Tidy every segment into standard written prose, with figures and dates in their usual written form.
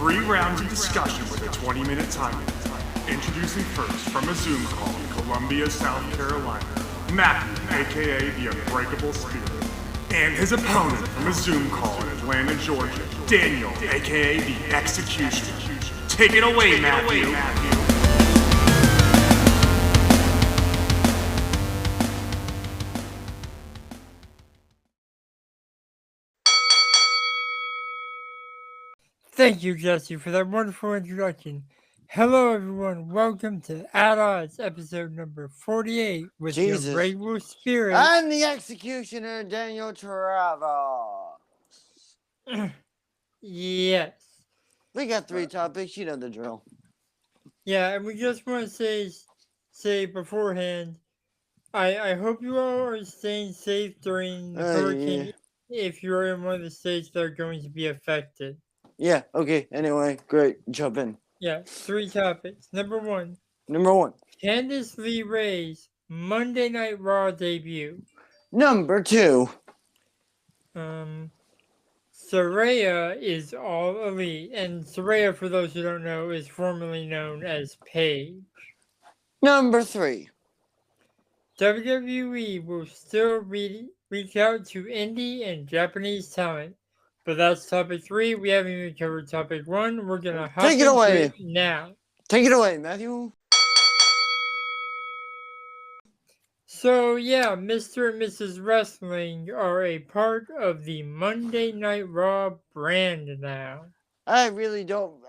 3 rounds of discussion with a 20-minute time limit. Introducing first from a Zoom call in Columbia, South Carolina, Matthew, aka the Unbreakable Spirit. And his opponent from a Zoom call in Atlanta, Georgia, Daniel, aka the Executioner. Take it away, Matthew. Thank you, Jesse, for that wonderful introduction. Hello, everyone. Welcome to At Odds, episode number 48 with the Unbreakable Spirit. I'm the Executioner, Daniel Travel. Yes. We got 3 topics. You know the drill. Yeah, and we just want to say beforehand, I hope you all are staying safe during the hurricane if you're in one of the states that are going to be affected. Yeah, okay. Anyway, great. Jump in. Yeah, 3 topics. Number 1. Candice LeRae's Monday Night Raw debut. Number 2. Saraya is All Elite, and Saraya, for those who don't know, is formerly known as Paige. Number 3. WWE will still reach out to indie and Japanese talent, but that's topic 3. We haven't even covered topic 1. We're gonna hop into it now. Take it away, Matthew. So yeah, Mr. and Mrs. Wrestling are a part of the Monday Night Raw brand now. I really don't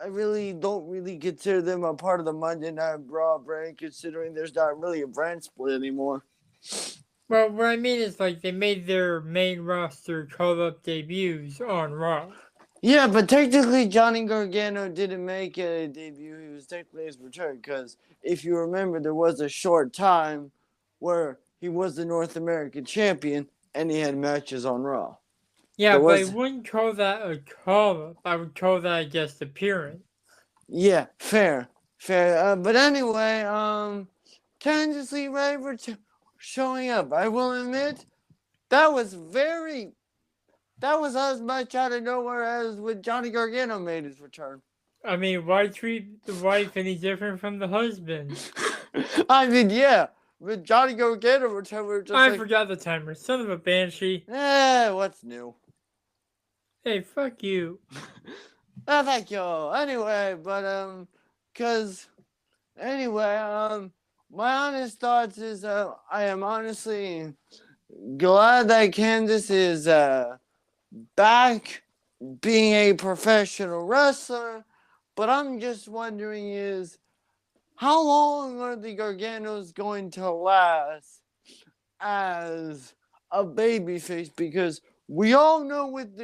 consider them a part of the Monday Night Raw brand, considering there's not really a brand split anymore. Well, what I mean is, like, they made their main roster call-up debuts on Raw. Yeah, but technically Johnny Gargano didn't make a debut. He was technically his return, because if you remember, there was a short time where he was the North American champion and he had matches on Raw. Yeah, but I wouldn't call that a call-up. I would call that a guest appearance. Yeah, fair. But anyway, Candice LeRae showing up. I will admit, that was as much out of nowhere as when Johnny Gargano made his return. I mean, why treat the wife any different from the husband? I mean, yeah. With Johnny Gargano return, we were just I forgot the timer. Son of a banshee. What's new? Hey, fuck you. Oh, thank you. Anyway, but, my honest thoughts is, I am honestly glad that Candice is, back being a professional wrestler, but I'm just wondering is, how long are the Garganos going to last as a babyface? Because we all know with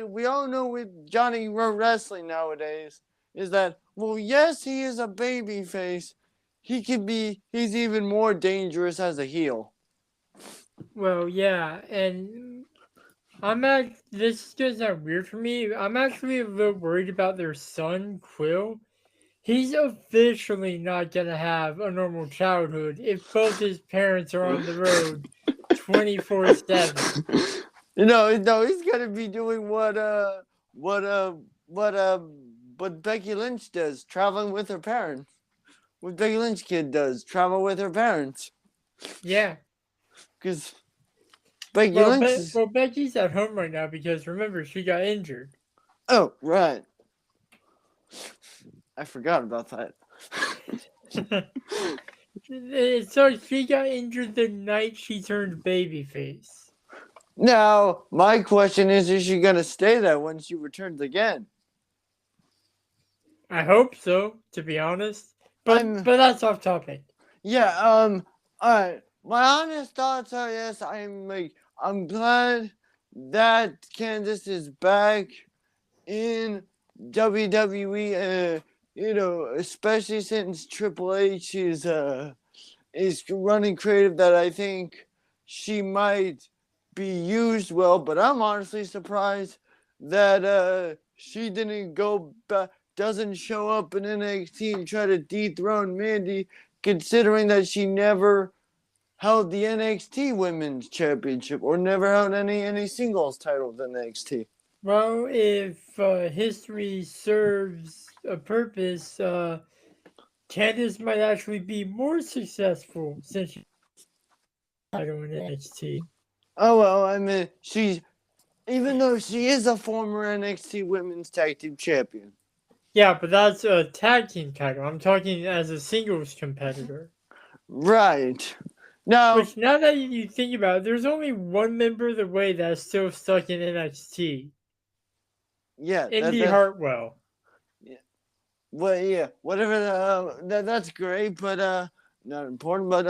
Johnny Wrestling nowadays is that, well, yes, he is a babyface. He's even more dangerous as a heel. Well, yeah, and this is gonna sound weird for me. I'm actually a little worried about their son, Quill. He's officially not going to have a normal childhood if both his parents are on the road 24/7. No, he's going to be doing what Becky Lynch does, traveling with her parents. What Becky Lynch kid does, travel with her parents. Yeah. Because Lynch... Well, Becky's at home right now because, remember, she got injured. Oh, right. I forgot about that. So she got injured the night she turned babyface. Now, my question is she going to stay there when she returns again? I hope so, to be honest. But that's off topic. Yeah, all right. My honest thoughts are, yes, I'm glad that Candice is back in WWE, especially since Triple H is running creative, that I think she might be used well, but I'm honestly surprised that she doesn't show up in NXT and try to dethrone Mandy, considering that she never held the NXT Women's Championship or never held any singles titles in NXT. Well, if history serves a purpose, Candice might actually be more successful since she's title in NXT. Oh well, I mean, even though she is a former NXT Women's Tag Team Champion. Yeah, but that's a tag team title. I'm talking as a singles competitor. Right. Now, Which, now that you think about it, there's only one member of the Way that's still stuck in NXT. yeah, Indy Hartwell. Well, yeah, whatever. That's great, but not important. But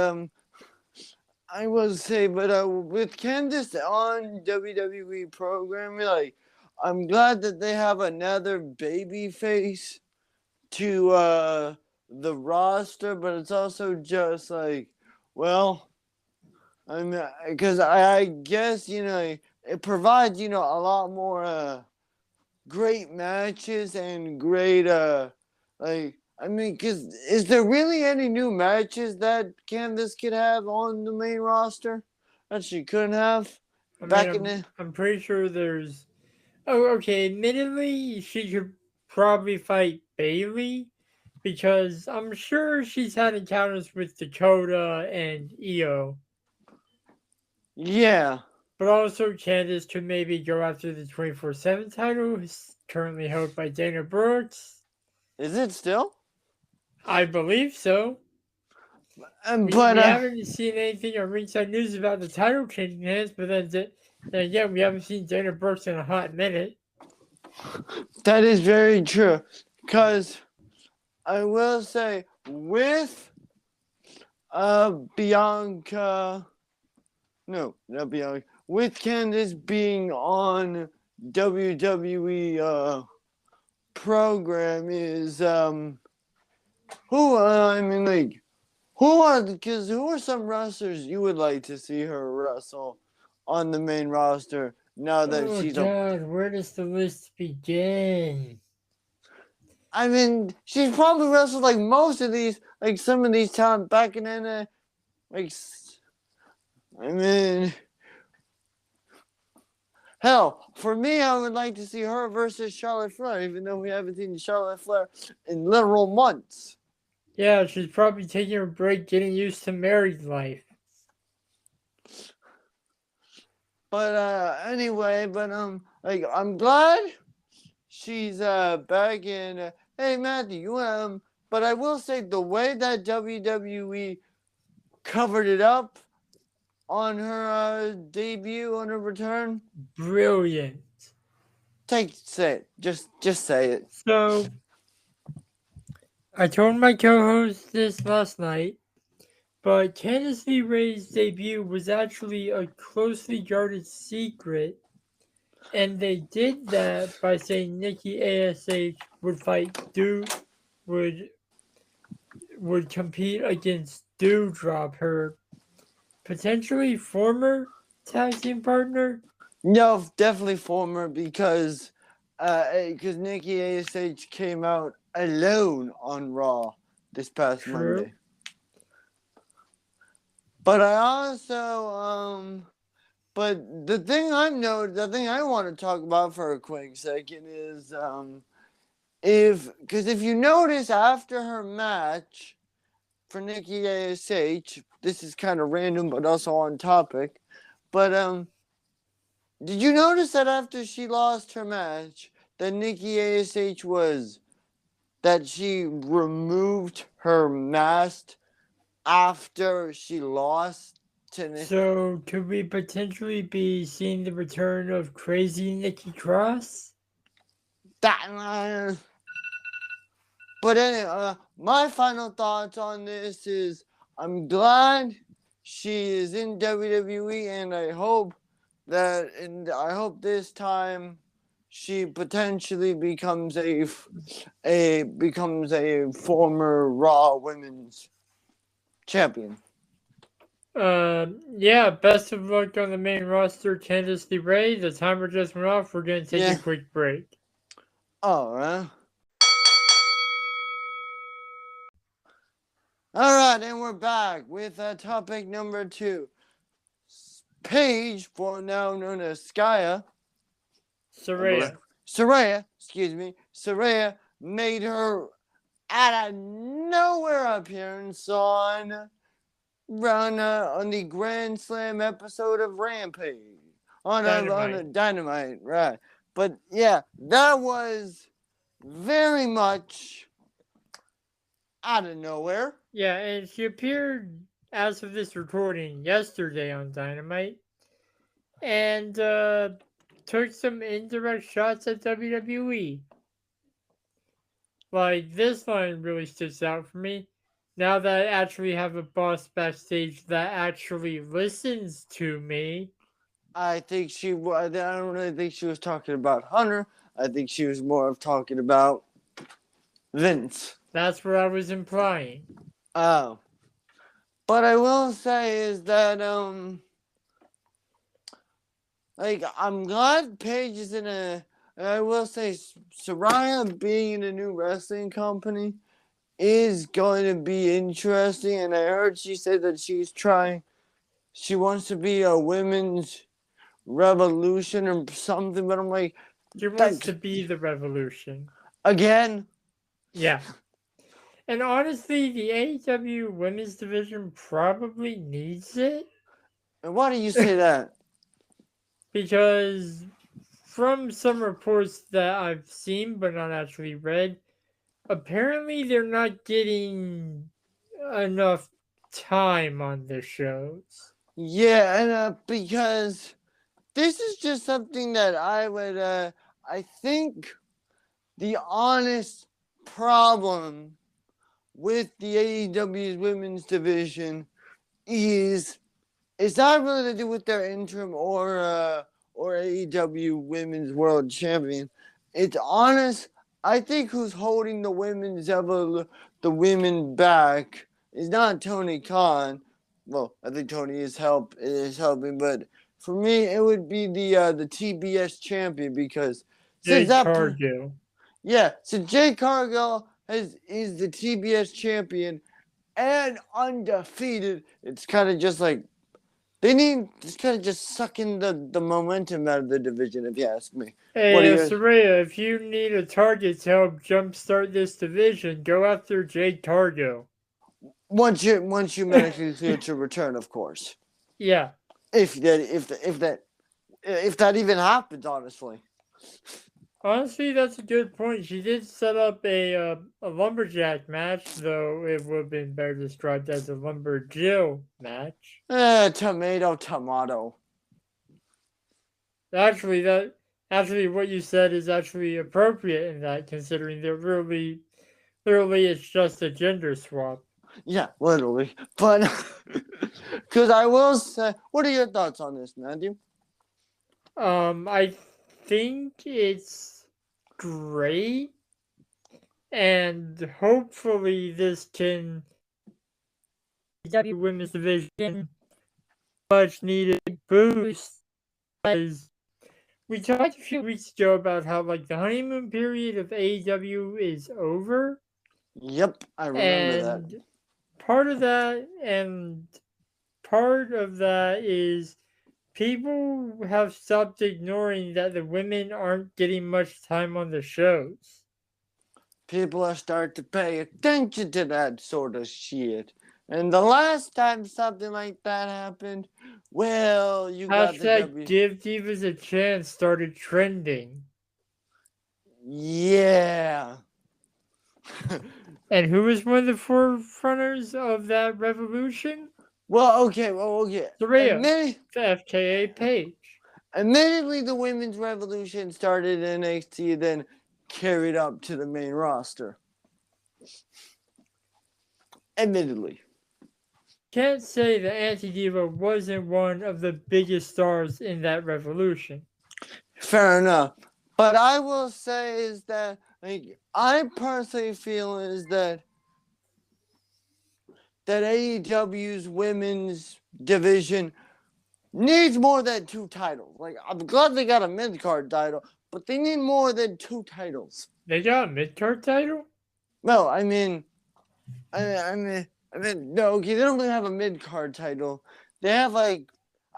I will say, but with Candice on WWE programming, like, I'm glad that they have another baby face to the roster, but it's also just like, well, I mean, because I guess it provides a lot more great matches and great because is there really any new matches that Candice could have on the main roster that she couldn't have I'm pretty sure there's. Oh, okay. Admittedly, she could probably fight Bailey because I'm sure she's had encounters with Dakota and Io. Yeah. But also, Candice could maybe go after the 24/7 title, currently held by Dana Brooks. Is it still? I believe so. We haven't seen anything on Ringside News about the title changing hands, but then again, we haven't seen Dana Brooks in a hot minute. That is very true. Because I will say, with Bianca, no, not Bianca, with Candice being on WWE program is who are some wrestlers you would like to see her wrestle on the main roster now that where does the list begin? I mean, she's probably wrestled like most of these, like some of these talent back in hell, for me, I would like to see her versus Charlotte Flair, even though we haven't seen Charlotte Flair in literal months. Yeah, she's probably taking a break getting used to married life. But anyway, I'm glad she's back in. Hey Matthew, but I will say the way that WWE covered it up on her debut, on her return, brilliant. Say it. Just say it. So, I told my co-host this last night, but Candice LeRae's debut was actually a closely guarded secret, and they did that by saying Nikki ASH would fight would compete against Doudrop, her potentially former tag team partner. No, definitely former because Nikki ASH came out alone on Raw this past Monday. But I also but the thing I want to talk about for a quick second is if you notice after her match for Nikki ASH, this is kind of random but also on topic, but did you notice that after she lost her match that Nikki ASH she removed her mask after she lost to Nikki? So could we potentially be seeing the return of Crazy Nikki Cross? But anyway, my final thoughts on this is I'm glad she is in WWE, and I hope this time she potentially becomes a former Raw Women's Champion. Yeah, best of luck on the main roster, Candice LeRae. The timer just went off. We're going to take a quick break. All right. All right, and we're back with topic number 2. Paige, for now known as Saraya, made her out of nowhere appearance on the Grand Slam episode of Rampage on a Dynamite, right? But yeah, that was very much out of nowhere. Yeah, and she appeared as of this recording yesterday on Dynamite, and took some indirect shots at WWE. Like, this line really sticks out for me. Now that I actually have a boss backstage that actually listens to me. I think I don't really think she was talking about Hunter. I think she was more of talking about Vince. That's what I was implying. Oh. But I will say is that like, I'm glad Paige is and I will say Saraya being in a new wrestling company is going to be interesting. And I heard she said that she wants to be a women's revolution or something, but I'm like, She wants to be the revolution. Again? Yeah. And honestly, the AEW women's division probably needs it. And why do you say that? Because from some reports that I've seen but not actually read, apparently they're not getting enough time on the shows. Yeah, and because this is just something that I think the honest problem with the AEW's women's division is not really to do with their interim or AEW Women's World Champion. It's honest. I think who's holding the women back is not Tony Khan. Well, I think Tony is helping, but for me, it would be the TBS champion because Jade Cargill. Yeah, so Jade Cargill is the TBS champion and undefeated. It's kind of just like it's kind of just sucking the momentum out of the division, if you ask me. Hey, Saraya, if you need a target to help jumpstart this division, go after Jade Cargill. Once you medically clear to return, of course. Yeah. If that even happens, honestly. Honestly, that's a good point. She did set up a lumberjack match, though it would have been better described as a lumberjill match. Tomato. Actually, what you said is actually appropriate in that, considering they're literally it's just a gender swap. Yeah, literally. But because I will say, what are your thoughts on this, Matthew? I think it's great, and hopefully this can W Women's Division much needed boost, as we talked a few weeks ago about how like the honeymoon period of AEW is over. Yep, I remember that. Part of that is people have stopped ignoring that the women aren't getting much time on the shows. People are starting to pay attention to that sort of shit. And the last time something like that happened, well, you got the Give Divas a Chance started trending. Yeah. And who was one of the forerunners of that revolution? Well, okay. Saraya, FKA Paige. Admittedly, the women's revolution started in NXT, then carried up to the main roster. Admittedly. Can't say that Anti-Diva wasn't one of the biggest stars in that revolution. Fair enough. But I will say is that, like, I personally feel is that AEW's women's division needs more than 2 titles. Like, I'm glad they got a mid-card title, but they need more than 2 titles. They got a mid-card title? No, I mean, no, okay, they don't really have a mid-card title. They have, like,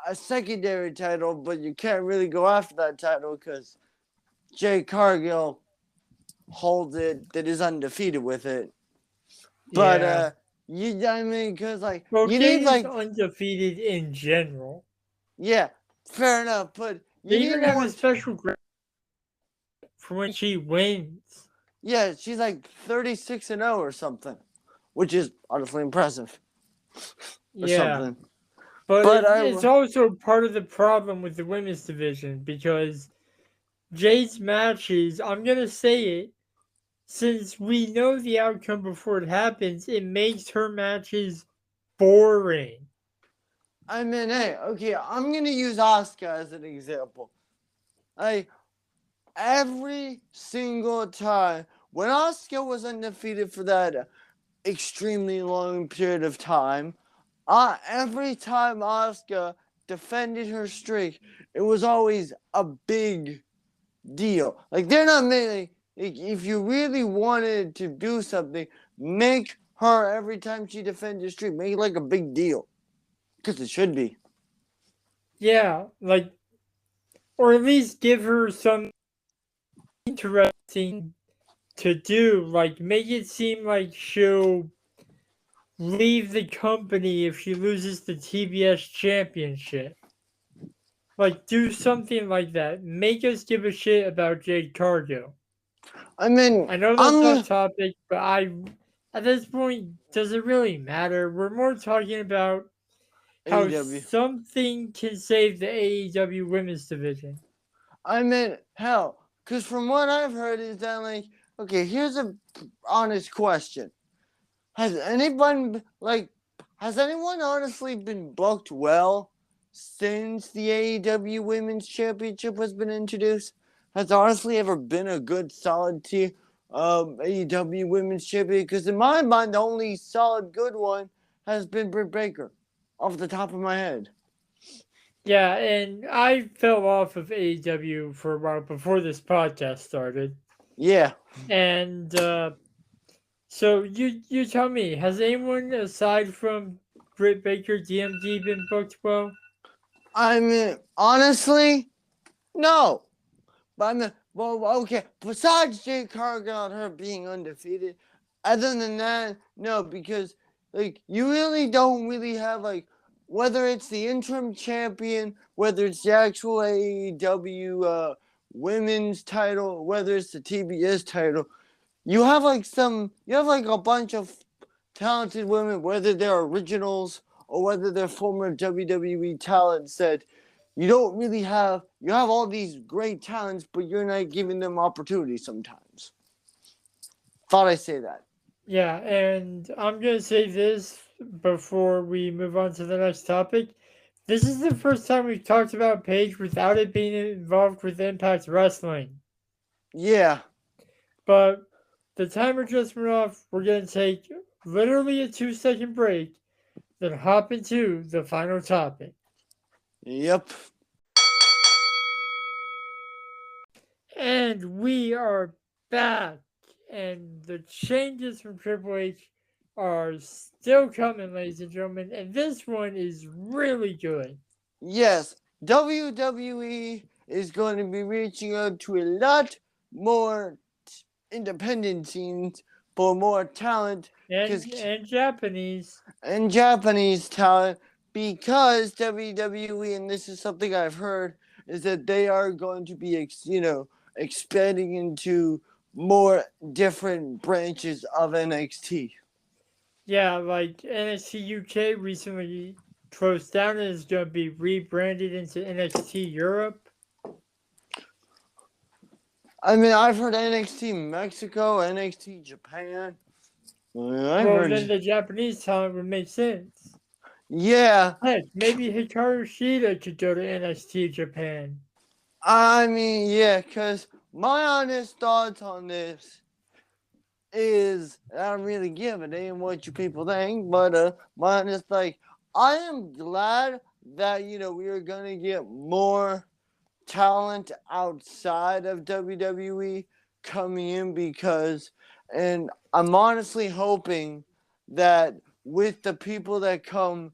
a secondary title, but you can't really go after that title because Jade Cargill holds it, that is undefeated with it. But Yeah. I mean, because like Well, you Jade need is like undefeated in general. yeah, fair enough. But They you even need have more. a special for when she wins. Yeah, she's like 36-0 or something, which is honestly impressive or Yeah. something. But But it's also part of the problem with the women's division because Jade's matches, I'm going to say it, since we know the outcome before it happens, it makes her matches boring. I mean, hey, okay, I'm gonna use Asuka as an example. Like every single time when Asuka was undefeated for that extremely long period of time, every time Asuka defended her streak, it was always a big deal. Like they're not making. Like, if you really wanted to do something, make her every time she defends your streak, make it like a big deal, because it should be. Yeah, like, or at least give her some interesting to do. Like, make it seem like she'll leave the company if she loses the TBS championship. Like, do something like that. Make us give a shit about Jade Cargill. I mean, I know that's I'm off topic, but at this point, does it really matter? We're more talking about how AEW. something can save the AEW women's division. I mean, hell, because from what I've heard is that like, okay, here's a honest question: Has anyone has anyone honestly been booked well since the AEW Women's Championship has been introduced? Has honestly ever been a good solid tier AEW Women's Champion? Because in my mind, the only solid good one has been Britt Baker, off the top of my head. Yeah, and I fell off of AEW for a while before this podcast started. Yeah. And so you tell me, has anyone aside from Britt Baker DMD been booked well? I mean, honestly, no. But I mean, well, okay. Besides Jade Cargill and her being undefeated, other than that, no, because like you really don't really have like whether it's the interim champion, whether it's the actual AEW women's title, whether it's the TBS title, you have like a bunch of talented women, whether they're originals or whether they're former WWE talents that you don't really have. You have all these great talents, but you're not giving them opportunities sometimes. Thought I'd say that. Yeah, and I'm gonna say this before we move on to the next topic. This is the first time we've talked about Paige without it being involved with Impact Wrestling. Yeah. But the timer just went off. We're gonna take literally a 2-second break, then hop into the final topic. Yep. And we are back. And the changes from Triple H are still coming, ladies and gentlemen. And this one is really good. Yes. WWE is going to be reaching out to a lot more independent scenes for more talent And Japanese. and Japanese talent, because WWE, and this is something I've heard, is that they are going to be expanding into more different branches of NXT. Yeah, like NXT UK recently closed down and is going to be rebranded into NXT Europe. I mean, I've heard NXT Mexico, NXT Japan. Then the Japanese talent would make sense. Yeah. Heck, maybe Hikaru Shida could go to NXT Japan. I mean, yeah, because my honest thoughts on this is, I don't really give a damn what you people think, but my honest, I am glad that, we are going to get more talent outside of WWE coming in, because, and I'm honestly hoping that with the people that come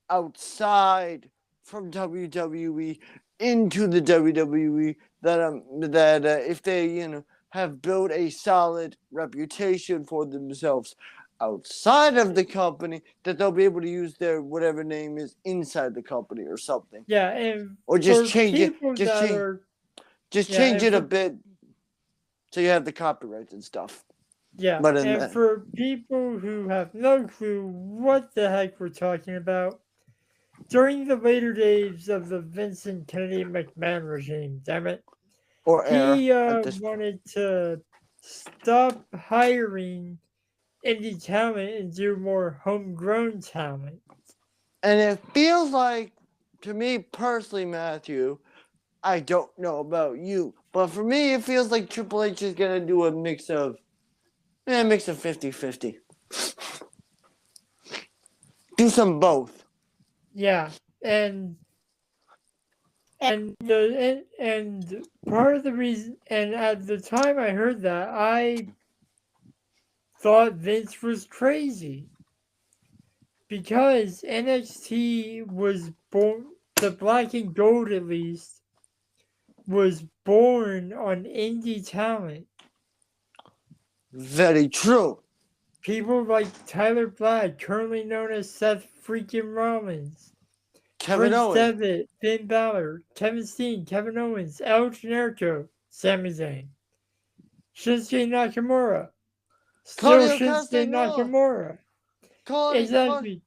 outside from WWE into the WWE, that if they have built a solid reputation for themselves outside of the company that they'll be able to use their whatever name is inside the company or something. Yeah, and Or just for change it. people Just that change. are Just Yeah, change and it a for- bit so you have the copyrights and stuff. yeah, But in and that, for people who have no clue what the heck we're talking about, during the later days of the Vincent Kennedy McMahon regime, damn it, or era he at this point. wanted to stop hiring indie talent and do more homegrown talent. And it feels like, to me personally, Matthew, I don't know about you, but for me, it feels like Triple H is going to do a mix of 50-50. Do some both. Yeah, and and part of the reason, and at the time I heard that, I thought Vince was crazy because NXT was born, the Black and Gold at least, was born on indie talent. Very true. People like Tyler Black, currently known as Seth freaking Rollins, Kevin Prince Owens. Devitt, Finn Balor, Kevin Steen, Kevin Owens, El Generico, Sami Zayn, Shinsuke Nakamura, still Claudio Shinsuke Castagnoli. Nakamura. Exactly.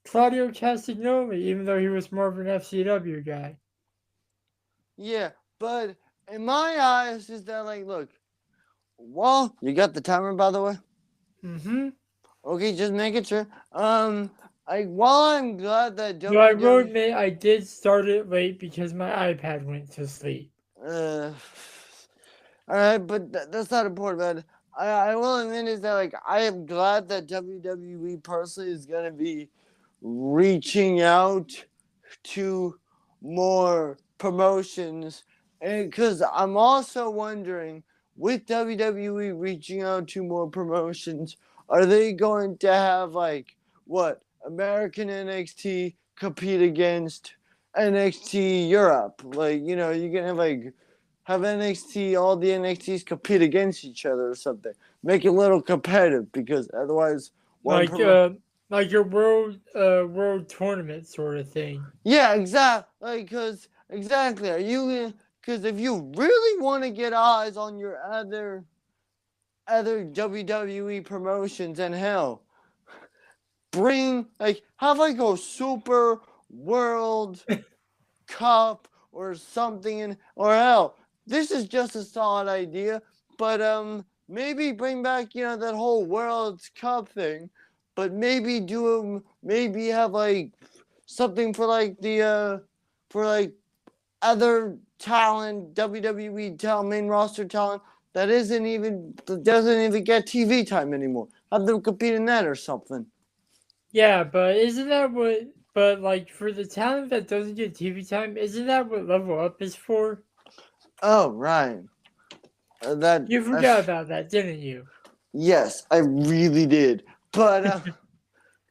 Claudio Castagnoli, even though he was more of an FCW guy. Yeah, but in my eyes, is that like, look, well, you got the timer, by the way? Mm-hmm. Okay, just making sure. While I'm glad that Though I will WWE, admit I did start it late because my iPad went to sleep. all right, but that's not important. But I will admit is that like I am glad that WWE personally is gonna be reaching out to more promotions, and because I'm also wondering, with WWE reaching out to more promotions, are they going to have like what American NXT compete against NXT Europe? Like, you know, you're gonna have NXT, all the NXTs compete against each other or something. Make it a little competitive, because otherwise Like your world tournament sort of thing. yeah, exactly. Exactly. Are you? Because if you really want to get eyes on your other WWE promotions, and hell, have like a Super World Cup or something, or hell, this is just a solid idea. But maybe bring back that whole World Cup thing, but maybe maybe have like something for like the for like other talent, WWE talent, main roster talent that doesn't even get TV time anymore. Have them compete in that or something. Yeah, but isn't that what? But like for the talent that doesn't get TV time, isn't that what Level Up is for? Oh right, You forgot about that, didn't you? Yes, I really did, but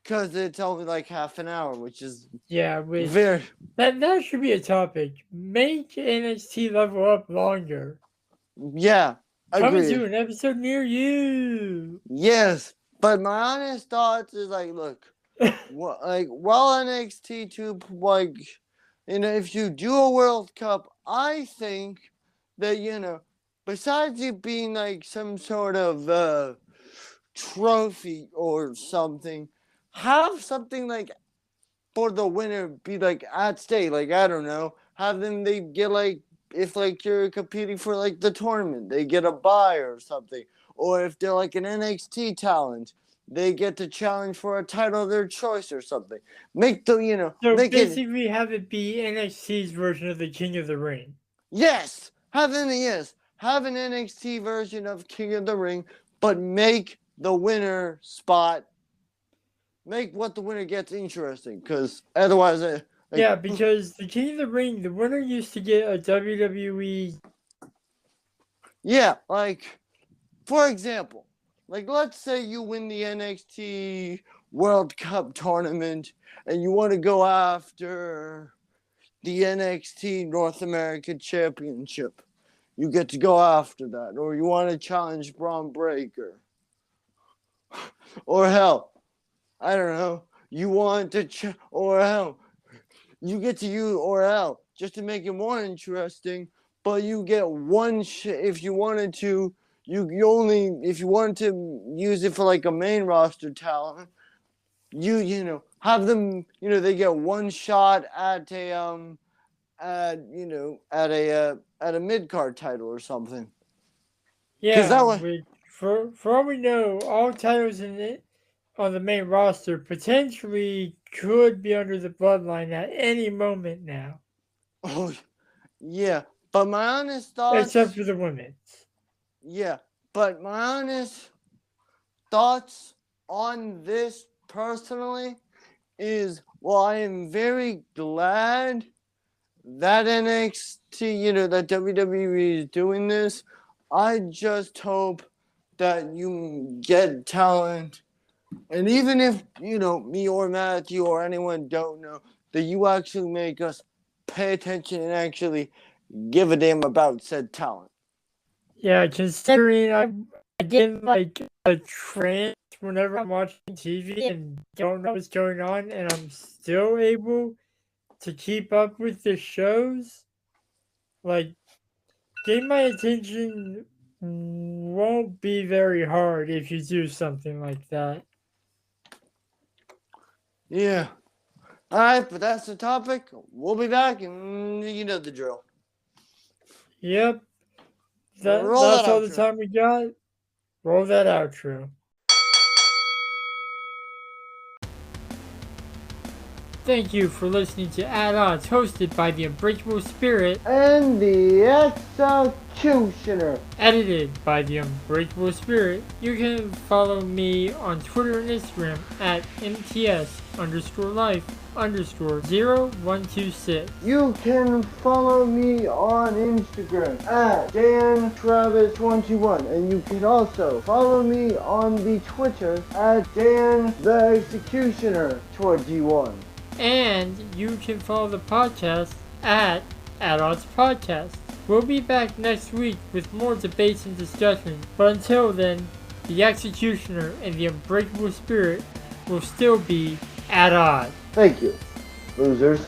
because it's only like half an hour, which is Yeah, very that should be a topic. Make NXT Level Up longer. yeah. Coming Agreed. to an episode near you. Yes, but my honest thoughts is like, look, while NXT 2, like, if you do a World Cup, I think that besides it being like some sort of trophy or something, have something like for the winner be like at stake. Like, I don't know, they get like, if like you're competing for like the tournament, they get a bye or something. Or if they're like an NXT talent, they get to challenge for a title of their choice or something. So make basically have it be NXT's version of the King of the Ring. Yes, have an NXT version of King of the Ring, but make the winner spot. Make what the winner gets interesting, because otherwise, yeah, because the King of the Ring, the winner used to get a WWE. Yeah, like, for example, like, let's say you win the NXT World Cup tournament and you want to go after the NXT North American Championship. you get to go after that. Or you want to challenge Braun Breaker. Or hell, I don't know, you want to, or hell, you get to use, or hell, just to make it more interesting, but you get one, if you wanted to, you only, if you wanted to use it for like a main roster talent, you know, have them, you know, they get one shot at a, you know, at a mid-card title or something. Yeah, that way, for all we know, all titles on the main roster potentially could be under the bloodline at any moment now. oh, yeah, but my honest thoughts, except for the women's. Yeah, but my honest thoughts on this personally is, well, I am very glad that NXT, you know, that WWE is doing this. I just hope that you get talent. And even if, you know, me or Matthew or anyone don't know, that you actually make us pay attention and actually give a damn about said talent. Yeah, considering I get like a trance whenever I'm watching TV and don't know what's going on, and I'm still able to keep up with the shows, like, getting my attention won't be very hard if you do something like that. Yeah. All right, but that's the topic. We'll be back, and you know the drill. Yep. That's that all the outro. time we got. Roll that outro. Thank you for listening to At Odds, hosted by the Unbreakable Spirit And the Executioner. edited by the Unbreakable Spirit. You can follow me on Twitter and Instagram at MTS_life_0126. You can follow me on Instagram at DanTravis121, and you can also follow me on the Twitter at DanTheExecutioner21. And you can follow the podcast at Odds Podcast. We'll be back next week with more debates and discussions, but until then, the Executioner and the Unbreakable Spirit will still be at odds. Thank you, losers.